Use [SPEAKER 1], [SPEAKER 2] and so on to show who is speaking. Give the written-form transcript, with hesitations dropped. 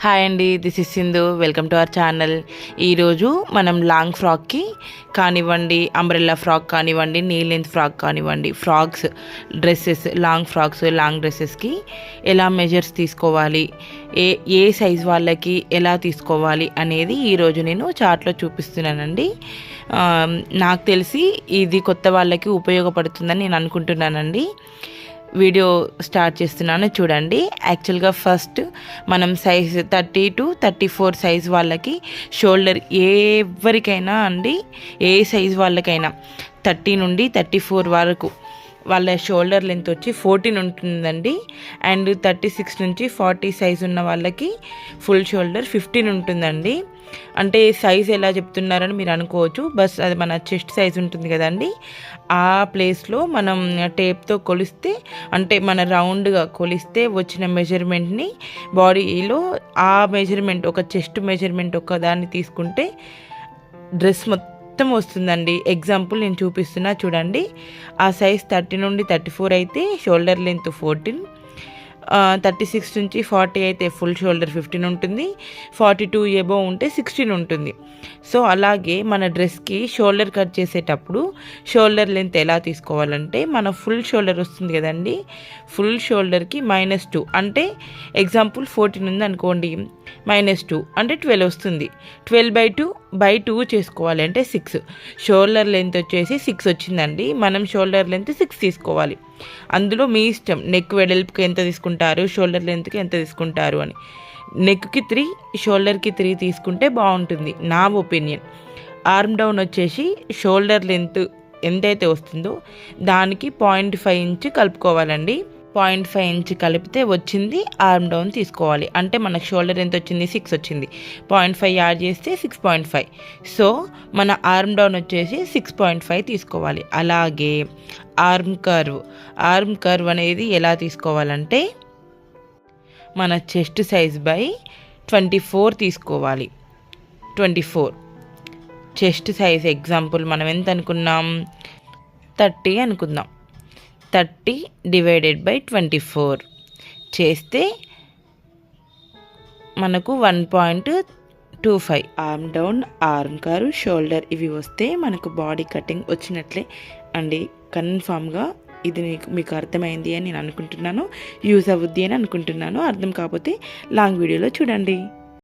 [SPEAKER 1] Hi అండి, this is Sindhu. Welcome to our channel. ఈరోజు మనం లాంగ్ ఫ్రాక్కి కానివ్వండి, అంబ్రెల్లా ఫ్రాక్ కానివ్వండి, నీ లెంత్ ఫ్రాక్ కానివ్వండి, frocks, dresses, long frocks, long డ్రెస్సెస్కి ఎలా మెజర్స్ తీసుకోవాలి, ఏ సైజ్ వాళ్ళకి ఎలా తీసుకోవాలి అనేది ఈరోజు నేను చార్ట్లో చూపిస్తున్నానండి. నాకు తెలిసి ఇది కొత్త వాళ్ళకి ఉపయోగపడుతుందని నేను అనుకుంటున్నానండి. వీడియో స్టార్ట్ చేస్తున్నాను, చూడండి. యాక్చువల్గా ఫస్ట్ మనం సైజ్ 30 to 34 సైజ్ వాళ్ళకి షోల్డర్ ఎవరికైనా అండి, ఏ సైజ్ వాళ్ళకైనా 30 నుండి 34 వరకు వాళ్ళ షోల్డర్ లెంత్ వచ్చి 14 ఉంటుందండి. అండ్ 36 నుంచి 40 సైజ్ ఉన్న వాళ్ళకి ఫుల్ షోల్డర్ 15 ఉంటుందండి. అంటే సైజ్ ఎలా చెప్తున్నారని మీరు అనుకోవచ్చు, బస్ అది మన చెస్ట్ సైజ్ ఉంటుంది కదండి, ఆ ప్లేస్లో మనం టేప్తో కొలిస్తే, అంటే మన రౌండ్గా కొలిస్తే వచ్చిన మెజర్మెంట్ని బాడీలో ఆ మెజర్మెంట్, ఒక చెస్ట్ మెజర్మెంట్ ఒక దాన్ని తీసుకుంటే డ్రెస్ మొత్తం వస్తుందండి. ఎగ్జాంపుల్ నేను చూపిస్తున్నా, చూడండి. ఆ సైజ్ 30 నుండి 34 అయితే షోల్డర్ లెంత్ 14, 36 నుంచి 40 అయితే ఫుల్ షోల్డర్ 15 ఉంటుంది, 42 ఎబోవ్ ఉంటే 16 ఉంటుంది. సో అలాగే మన డ్రెస్కి షోల్డర్ కట్ చేసేటప్పుడు షోల్డర్ లెంత్ ఎలా తీసుకోవాలంటే, మన ఫుల్ షోల్డర్ వస్తుంది కదండి, ఫుల్ షోల్డర్కి -2, అంటే ఎగ్జాంపుల్ 14 ఉంది అనుకోండి, -2 అంటే 12 వస్తుంది. 12/2 చేసుకోవాలి అంటే 6. షోల్డర్ లెంత్ వచ్చేసి 6 వచ్చిందండి, మనం షోల్డర్ లెంత్ 6 తీసుకోవాలి. అందులో మీ ఇష్టం, నెక్ వెడల్పుకి ఎంత తీసుకుంటారు, షోల్డర్ లెంత్కి ఎంత తీసుకుంటారు అని. నెక్కి 3, షోల్డర్కి 3 తీసుకుంటే బాగుంటుంది నా ఒపీనియన్. ఆర్మ్ డౌన్ వచ్చేసి షోల్డర్ లెంత్ ఎంతైతే వస్తుందో దానికి 0.5 ఇంచ్ కలుపుకోవాలండి. 0.5 ఇంచ్ కలిపితే వచ్చింది ఆర్మ్ డౌన్ తీసుకోవాలి. అంటే మనకు షోల్డర్ ఎంత వచ్చింది, 6 వచ్చింది, 0.5 యాడ్ చేస్తే 6.5. సో మన ఆర్మ్ డౌన్ వచ్చేసి 6.5 తీసుకోవాలి. అలాగే ఆర్మ్ కర్వ్ అనేది ఎలా తీసుకోవాలంటే, మన చెస్ట్ సైజ్ బై 24 తీసుకోవాలి. 24 చెస్ట్ సైజ్, ఎగ్జాంపుల్ మనం ఎంత అనుకున్నాం, 30 అనుకుందాం. 30 డివైడెడ్ బై 24 చేస్తే మనకు 1.25. Arm down, arm curve, shoulder ఇవి వస్తే మనకు బాడీ కటింగ్ వచ్చినట్లే అండి. కన్ఫామ్గా ఇది మీకు అర్థమైంది అని నేను అనుకుంటున్నాను, యూజ్ అవుద్ది అని అనుకుంటున్నాను. అర్థం కాకపోతే లాంగ్ వీడియోలో చూడండి.